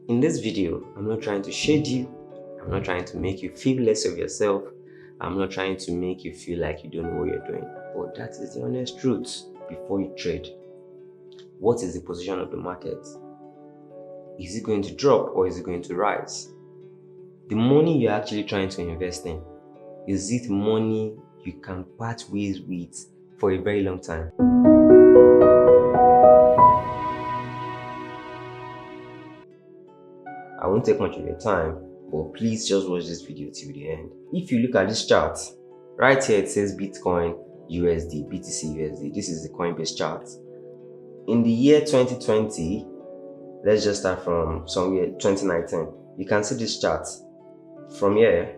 In this video, I'm not trying to shade you. I'm not trying to make you feel less of yourself. I'm not trying to make you feel like you don't know what you're doing. But that is the honest truth before you trade. What is the position of the market? Is it going to drop or is it going to rise? The money you're actually trying to invest in, is it money you can part ways with for a very long time? I won't take much of your time, but please just watch this video till the end. If you look at this chart, right here it says Bitcoin USD, BTC USD. This is the Coinbase chart. In the year 2020, let's just start from somewhere 2019. You can see this chart. From here,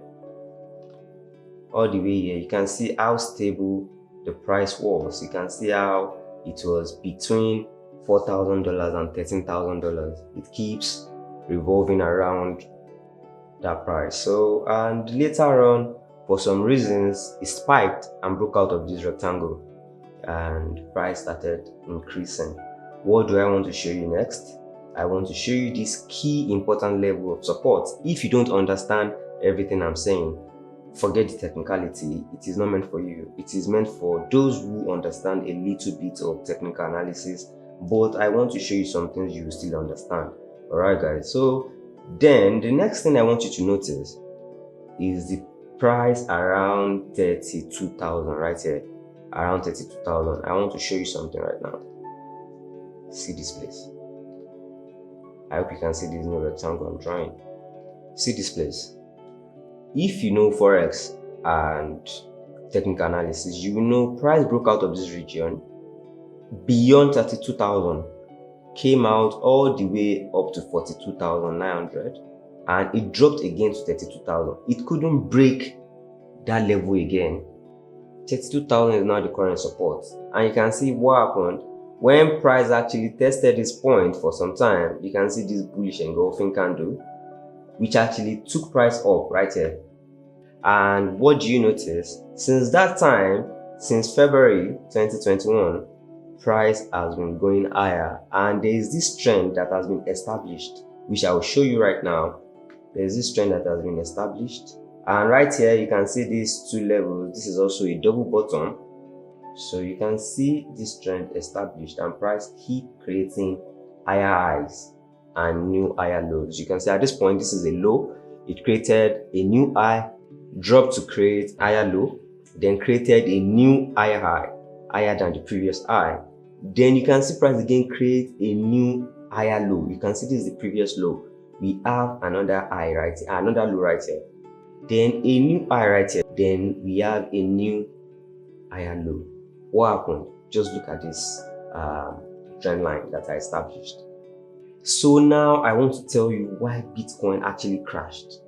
all the way here, you can see how stable the price was. You can see how it was between $4,000 and $13,000. It keeps revolving around that price. So, and later on, for some reasons, it spiked and broke out of this rectangle and price started increasing. What do I want to show you next? I want to show you this key important level of support. If you don't understand everything I'm saying, forget the technicality. It is not meant for you. It is meant for those who understand a little bit of technical analysis, but I want to show you some things you will still understand. Alright guys, so then the next thing I want you to notice is the price around 32,000 right here. Around 32,000. I want to show you something right now. See this place. I hope you can see this new rectangle I'm drawing. See this place. If you know Forex and technical analysis, you will know price broke out of this region beyond 32,000, came out all the way up to 42,900, and it dropped again to 32,000. It couldn't break that level again. 32,000 is now the current support, and you can see what happened when price actually tested this point for some time. You can see this bullish engulfing candle, which actually took price up right here. And what do you notice? Since that time, since February 2021, price has been going higher, and there is this trend that has been established, which I will show you right now. There is this trend that has been established, and right here you can see these two levels. This is also a double bottom, so you can see this trend established, and price keep creating higher highs and new higher lows. You can see at this point this is a low. It created a new high, dropped to create higher low, then created a new higher high, higher than the previous high. Then you can see price again create a new higher low. You can see this is the previous low. We have another high right here, another low right here, then a new high right here, then we have a new higher low. What happened? Just look at this trend line that I established. So now I want to tell you why Bitcoin actually crashed.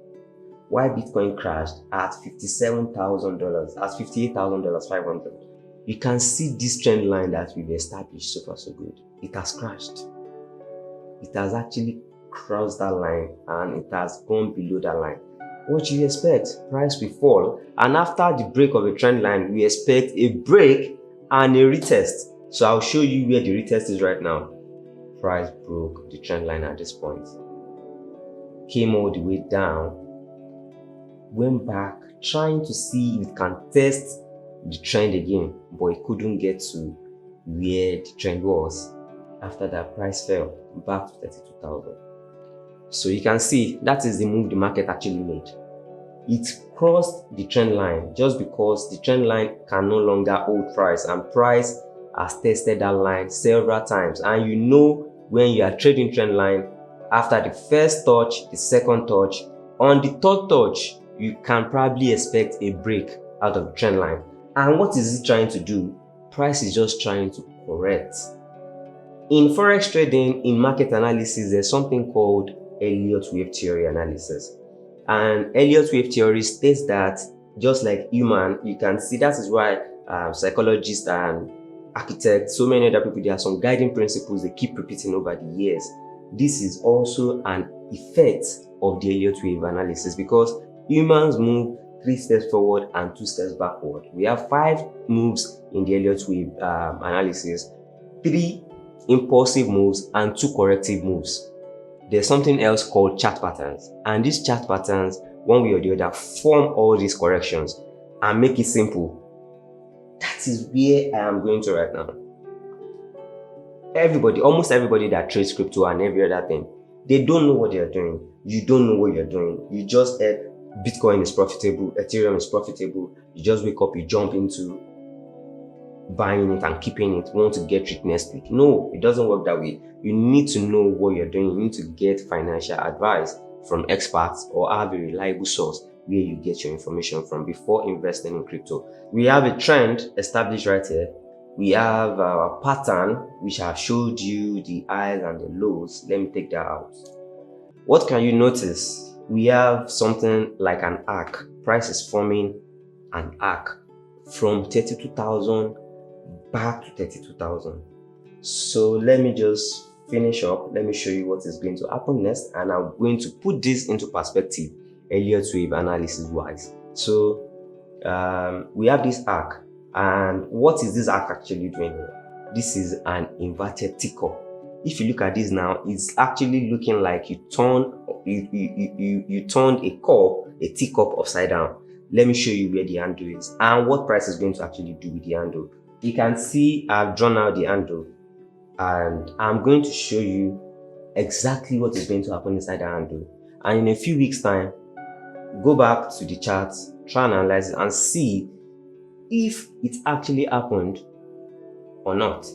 Why Bitcoin crashed at $57,000, at $58,500. You can see this trend line that we've established so far so good. It has crashed. It has actually crossed that line and it has gone below that line. What do you expect? Price will fall, and after the break of a trend line, we expect a break and a retest. So I'll show you where the retest is right now. Price broke the trend line at this point, came all the way down, went back trying to see if it can test the trend again, but it couldn't get to where the trend was. After that, price fell back to 32,000. So you can see that is the move the market actually made. It crossed the trend line just because the trend line can no longer hold price, and price has tested that line several times. And you know, when you are trading trend line, after the first touch, the second touch, on the third touch, you can probably expect a break out of the trend line. And what is it trying to do? Price is just trying to correct. In forex trading, in market analysis, there's something called Elliott wave theory analysis. And Elliott wave theory states that just like human, you can see that is why psychologists and architects, so many other people, there are some guiding principles they keep repeating over the years. This is also an effect of the Elliott wave analysis, because humans move 3 steps forward and 2 steps backward. We have 5 moves in the Elliott wave analysis, 3 impulsive moves and 2 corrective moves. there's something else called chart patterns, and these chart patterns, one way or the other, form all these corrections and make it simple. That is where I am going to right now. Everybody, almost everybody that trades crypto and every other thing, they don't know what they are doing. You don't know what you're doing. You just heard Bitcoin is profitable, Ethereum is profitable. You just wake up, you jump into buying it and keeping it, want to get rich next week. No, it doesn't work that way. You need to know what you're doing. You need to get financial advice from experts or have a reliable source where you get your information from before investing in crypto. We have a trend established right here. We have our pattern, which I have showed you the highs and the lows. Let me take that out. What can you notice? We have something like an arc. Price is forming an arc from 32,000 back to 32,000. So let me just finish up. Let me show you what is going to happen next, and I'm going to put this into perspective Elliott wave analysis wise. So we have this arc, and what is this arc actually doing? This is an inverted tick-up. If you look at this now, it's actually looking like you turned a cup, a teacup upside down. Let me show you where the handle is and what price is going to actually do with the handle. You can see I've drawn out the handle, and I'm going to show you exactly what is going to happen inside the handle. And in a few weeks time, go back to the chart, try and analyze it and see if it actually happened or not.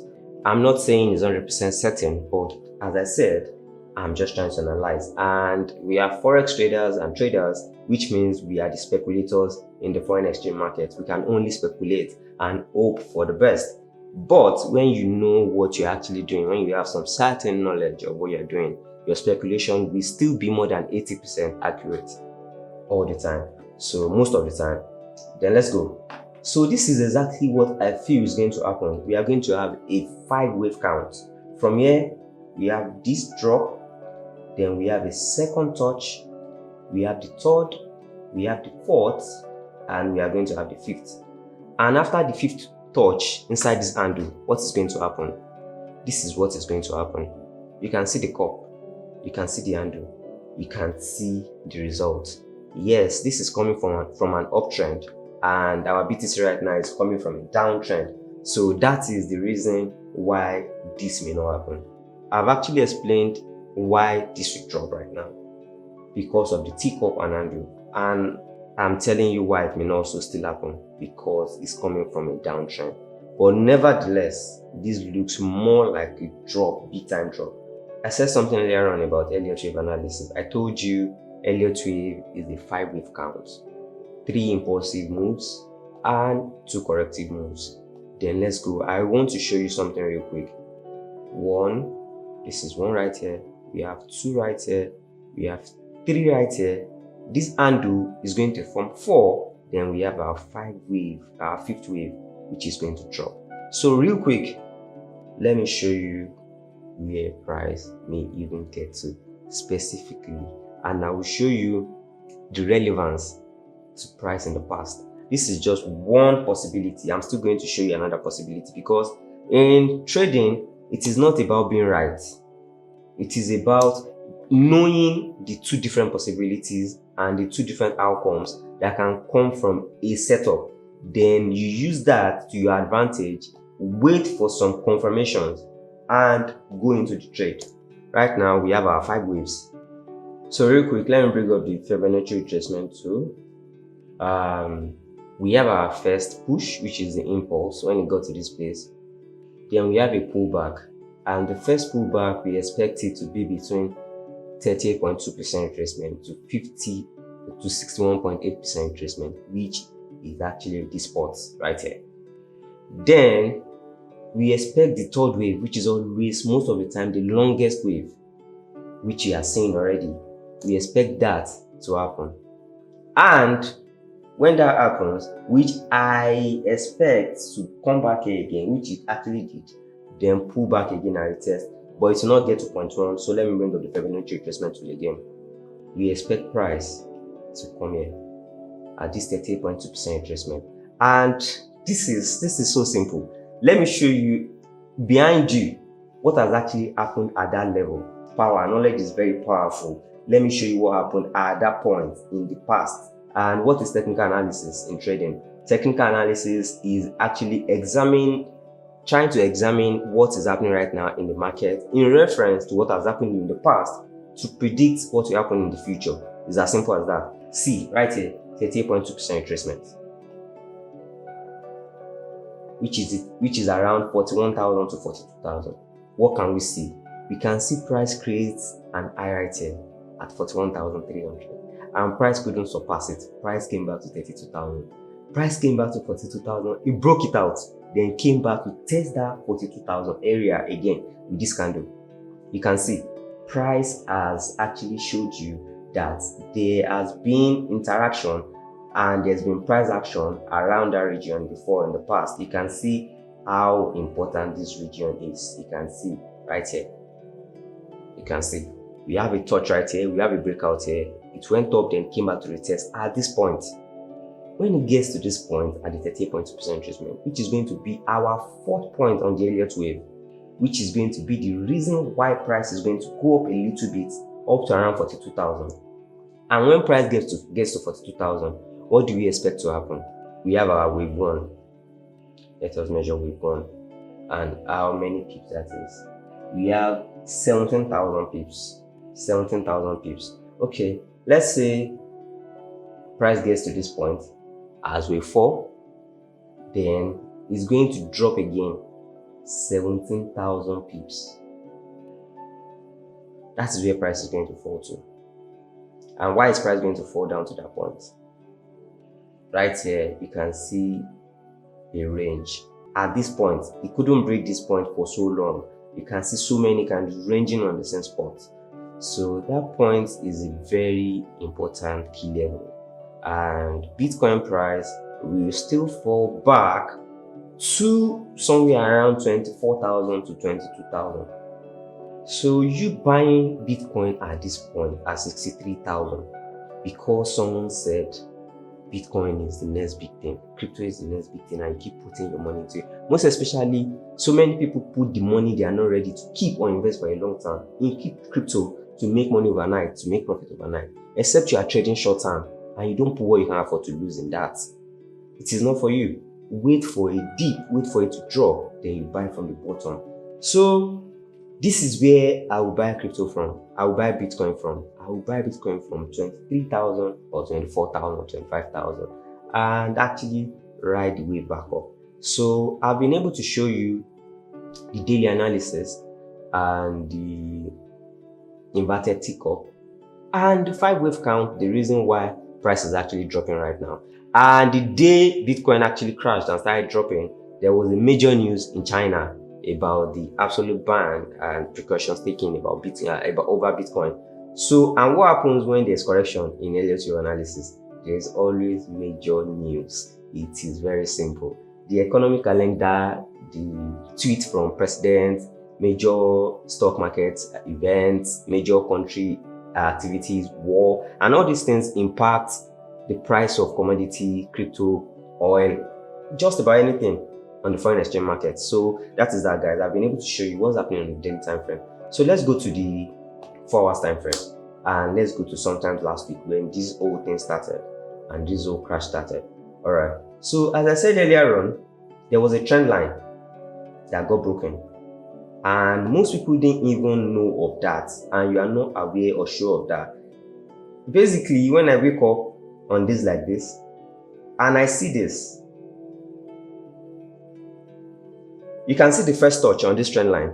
I'm not saying it's 100% certain, but as I said, I'm just trying to analyze. And we are forex traders and traders, which means we are the speculators in the foreign exchange market. We can only speculate and hope for the best. But when you know what you're actually doing, when you have some certain knowledge of what you're doing, your speculation will still be more than 80% accurate all the time. So most of the time. Then let's go. So this is exactly what I feel is going to happen. We are going to have a 5-wave count. From here, we have this drop, then we have a second touch, we have the third, we have the fourth, and we are going to have the fifth. And after the fifth touch inside this handle, what is going to happen? This is what is going to happen. You can see the cup, you can see the handle, you can see the result. Yes, this is coming from an uptrend, and our BTC right now is coming from a downtrend. So that is the reason why this may not happen. I've actually explained why this will drop right now, because of the teacup and handle, and I'm telling you why it may not also still happen, because it's coming from a downtrend. But nevertheless, this looks more like a drop, big time drop. I said something earlier on about Elliott wave analysis. I told you Elliott wave is a 5-wave count. 3 impulsive moves and 2 corrective moves. Then let's go. I want to show you something real quick. 1, this is 1 right here. We have 2 right here. We have 3 right here. This handle is going to form 4. Then we have our 5th wave, which is going to drop. So real quick, let me show you where price may even get to specifically, and I will show you the relevance to price in the past. This is just one possibility. I'm still going to show you another possibility, because in trading, it is not about being right. It is about knowing the 2 different possibilities and the 2 different outcomes that can come from a setup. Then you use that to your advantage, wait for some confirmations, and go into the trade. Right now, we have our 5 waves. So real quick, let me bring up the Fibonacci retracement tool. We have our first push, which is the impulse when it got to this place. Then we have a pullback, and the first pullback we expect it to be between 38.2% retracement to 50 to 61.8% retracement, which is actually this spot right here. Then we expect the third wave, which is always most of the time the longest wave, which you are seeing already. We expect that to happen, and when that happens, which I expect to come back here again, which it actually did, then pull back again and retest, but it will not get to 0.1. So let me bring up the Fibonacci retracement tool again. We expect price to come here at this 38.2% retracement, and this is so simple. Let me show you behind you what has actually happened at that level. power. Knowledge is very powerful. Let me show you what happened at that point in the past. And what is technical analysis in trading? Technical analysis is actually trying to examine what is happening right now in the market in reference to what has happened in the past to predict what will happen in the future. It's as simple as that. See, right here, 38.2% retracement, which is around 41,000 to 42,000. What can we see? We can see price creates an high right here at 41,300, and price couldn't surpass it. Price came back to 32,000. Price came back to 42,000. It broke it out, then came back to test that 42,000 area again with this candle. You can see price has actually showed you that there has been interaction and there's been price action around that region before in the past. You can see how important this region is. You can see right here. You can see we have a touch right here, we have a breakout here. It went up, then came back to retest at this point. When it gets to this point at the 38.2% retracement, which is going to be our fourth point on the Elliott wave, which is going to be the reason why price is going to go up a little bit, up to around 42,000. And when price gets to 42,000, what do we expect to happen? We have our wave 1. Let us measure wave 1 and how many pips that is. We have 17,000 pips. 17,000 pips. Okay, let's say price gets to this point as wave 4, then it's going to drop again 17,000 pips. That is where price is going to fall to. And why is price going to fall down to that point? Right here, you can see a range. At this point, it couldn't break this point for so long. You can see so many candles ranging on the same spot. So that point is a very important key level. And Bitcoin price will still fall back to somewhere around 24,000 to 22,000. So you buying Bitcoin at this point at 63,000 because someone said Bitcoin is the next big thing, crypto is the next big thing, and you keep putting your money into it. Most especially, so many people put the money they are not ready to keep or invest for a long time in crypto to make money overnight, to make profit overnight. Except you are trading short term and you don't put what you can afford to lose in that. It is not for you. Wait for a dip, wait for it to drop, then you buy from the bottom. So this is where I will buy crypto from. I will buy Bitcoin from. I will buy Bitcoin from 23,000 or 24,000 or 25,000 and actually ride the way back up. So I've been able to show you the daily analysis and the inverted tick up and the 5-wave count, the reason why price is actually dropping right now. And the day Bitcoin actually crashed and started dropping, there was a major news in China about the absolute ban and precautions taken about over Bitcoin. So, and what happens when there's correction in Elliott wave analysis? There's always major news. It is very simple. The economic calendar, the tweet from president, major stock market events, major country activities, war, and all these things impact the price of commodity, crypto, oil, just about anything on the foreign exchange market. So that is that, guys. I've been able to show you what's happening on the daily time frame. So let's go to the 4 hours time frame and let's go to sometimes last week when this whole thing started and this whole crash started. All right. So as I said earlier on, there was a trend line that got broken, and most people didn't even know of that, and you are not aware or sure of that. Basically, when I wake up on this like this and I see this, you can see the first touch on this trend line.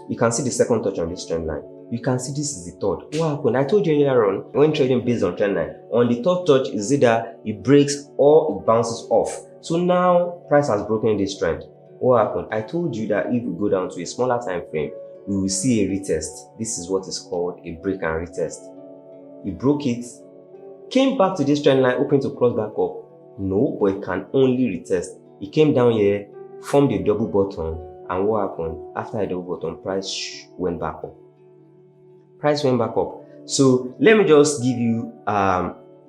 You can see the second touch on this trend line. You can see this is the third. What happened? I told you earlier on, when trading based on trend line, on the third touch is either it breaks or it bounces off. So now price has broken this trend. What happened? I told you that if we go down to a smaller time frame, we will see a retest. This is what is called a break and retest. It broke it, came back to this trend line, open to cross back up. No, but it can only retest. It came down here, formed a double bottom, and what happened? After a double bottom, price went back up. Price went back up. So let me just give you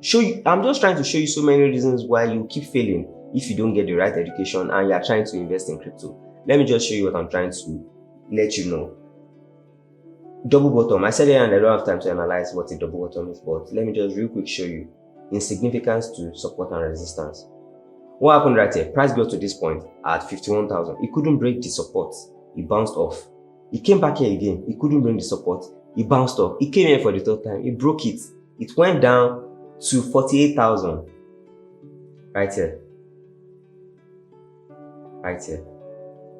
show you. I'm just trying to show you so many reasons why you keep failing if you don't get the right education and you are trying to invest in crypto. Let me just show you what I'm trying to let you know. Double bottom. I said it and I don't have time to analyze what a double bottom is, but let me just real quick show you in significance to support and resistance. What happened right here? Price got to this point at 51,000. It couldn't break the support. It bounced off. It came back here again. It couldn't break the support. It bounced off. It came here for the third time. It broke it. It went down to 48,000. Right here. Right here.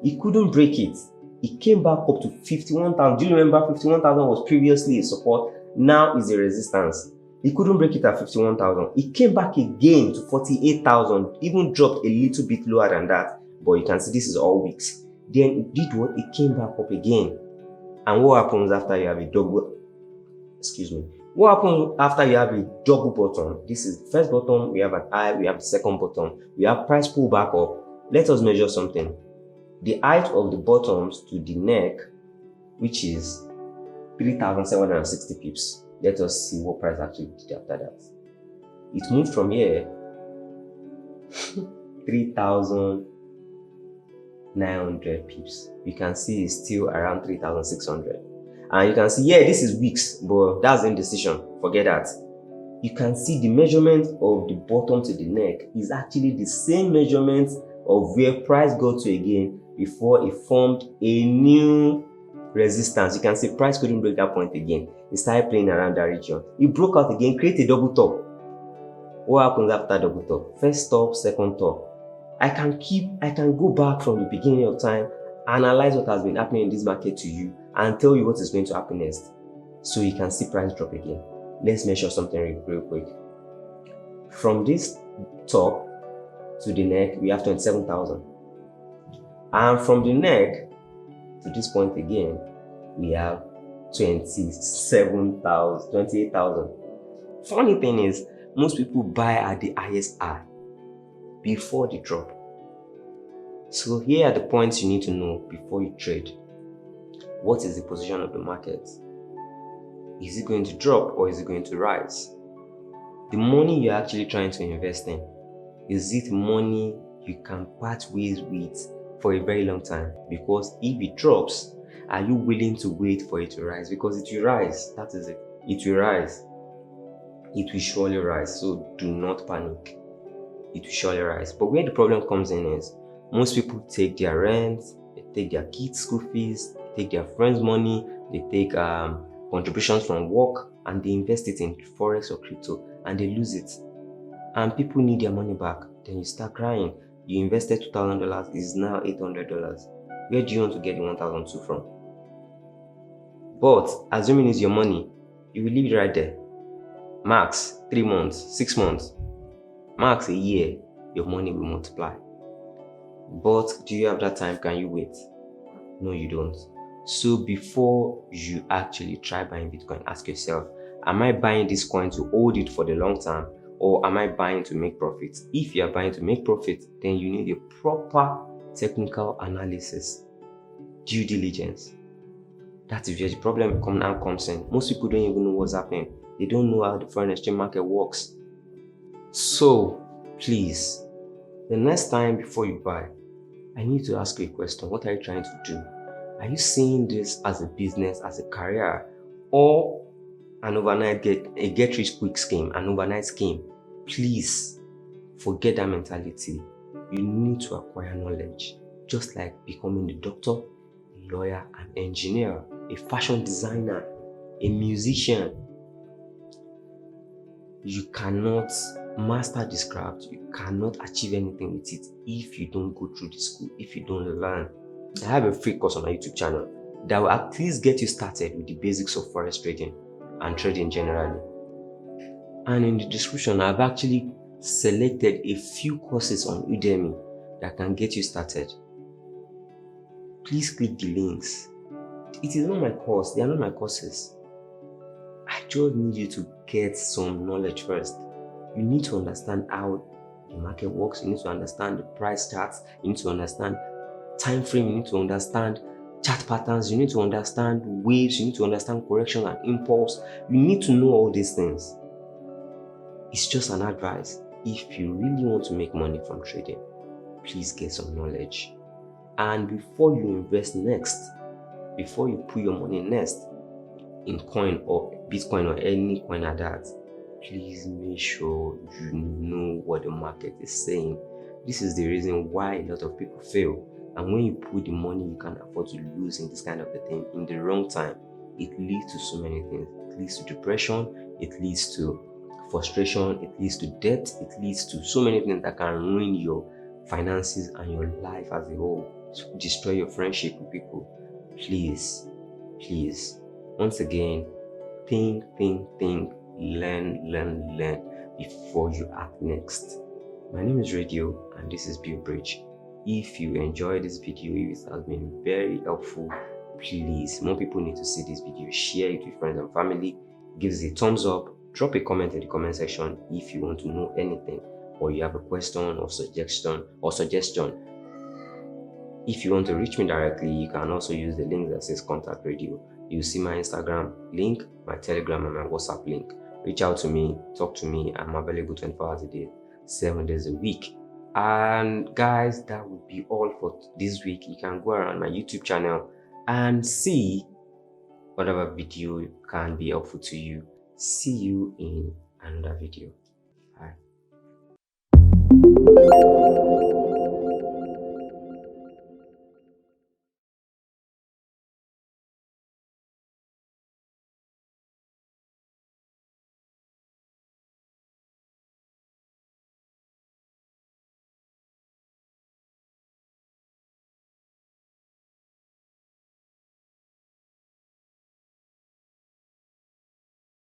It couldn't break it. It came back up to 51,000. Do you remember 51,000 was previously a support? Now is a resistance. It couldn't break it at 51,000. It came back again to 48,000. Even dropped a little bit lower than that. But you can see this is all weeks. Then it did what? It came back up again. And what happens after you have a double? Excuse me. What happens after you have a double bottom? This is the first bottom. We have an high. We have the second bottom. We have price pull back up. Let us measure something. The height of the bottoms to the neck, which is 3,760 pips. Let us see what price actually did after that. It moved from here 3,900 pips. You can see it's still around 3,600. And you can see, yeah, this is weeks, but that's indecision. Forget that. You can see the measurement of the bottom to the neck is actually the same measurement of where price got to again before it formed a new resistance. You can see price couldn't break that point again. It started playing around that region. It broke out again, created a double top. What happens after double top? First top, second top. I can go back from the beginning of time, analyze what has been happening in this market to you, and tell you what is going to happen next. So you can see price drop again. Let's measure something real quick. From this top to the neck, we have 27,000. And from the neck to this point again, we have 28,000. Funny thing is, most people buy at the highest high before the drop. So here are the points you need to know before you trade. What is the position of the market? Is it going to drop or is it going to rise? The money you're actually trying to invest in, is it money you can part ways with for a very long time? Because if it drops, are you willing to wait for it to rise? Because it will rise. That is it. It will rise. It will surely rise. So do not panic. It will surely rise. But where the problem comes in is most people take their rent, they take their kids' school fees, they take their friends' money, they take contributions from work, and they invest it in Forex or crypto, and they lose it. And people need their money back. Then you start crying. You invested $2,000, it's now $800. Where do you want to get the 1,002 from? But assuming it's your money, you will leave it right there. Max 3 months, 6 months, max a year, your money will multiply. But do you have that time? Can you wait? No, you don't. So before you actually try buying Bitcoin, ask yourself, am I buying this coin to hold it for the long term, or am I buying to make profit? If you are buying to make profit, then you need a proper technical analysis, due diligence. That is where the problem comes in. Most people don't even know what's happening. They don't know how the foreign exchange market works. So please, the next time before you buy, I need to ask you a question. What are you trying to do? Are you seeing this as a business, as a career, or an overnight get rich quick scheme, an overnight scheme? Please forget that mentality. You need to acquire knowledge, just like becoming a doctor, a lawyer, an engineer, a fashion designer, a musician. You cannot master this craft, you cannot achieve anything with it if you don't go through the school, if you don't learn. I have a free course on my YouTube channel that will at least get you started with the basics of forex trading and trading generally. And in the description, I've actually selected a few courses on Udemy that can get you started. Please click the links. It is not my course, they are not my courses. I just need you to get some knowledge first. You need to understand how the market works. You need to understand the price charts. You need to understand time frame. You need to understand chart patterns. You need to understand waves. You need to understand correction and impulse. You need to know all these things. It's just an advice. If you really want to make money from trading, please get some knowledge. And before you invest next, before you put your money next, in coin or Bitcoin or any coin like that, please make sure you know what the market is saying. This is the reason why a lot of people fail. And when you put the money you can afford to lose in this kind of a thing in the wrong time, it leads to so many things. It leads to depression, it leads to frustration, it leads to debt, it leads to so many things that can ruin your finances and your life as a whole, destroy your friendship with people. Please, once again, think, learn before you act next. My name is RADYO and this is BILBRIDGE. If you enjoyed this video, if it has been very helpful, please, more people need to see this video. Share it with friends and family. Give us a thumbs up. Drop a comment in the comment section if you want to know anything, or you have a question or suggestion. If you want to reach me directly, you can also use the link that says contact RADYO. You'll see my Instagram link, my Telegram, and my WhatsApp link. Reach out to me, talk to me. I'm available 24 hours a day, 7 days a week. And guys, that would be all for this week. You can go around my YouTube channel and see whatever video can be helpful to you. See you in another video. Bye.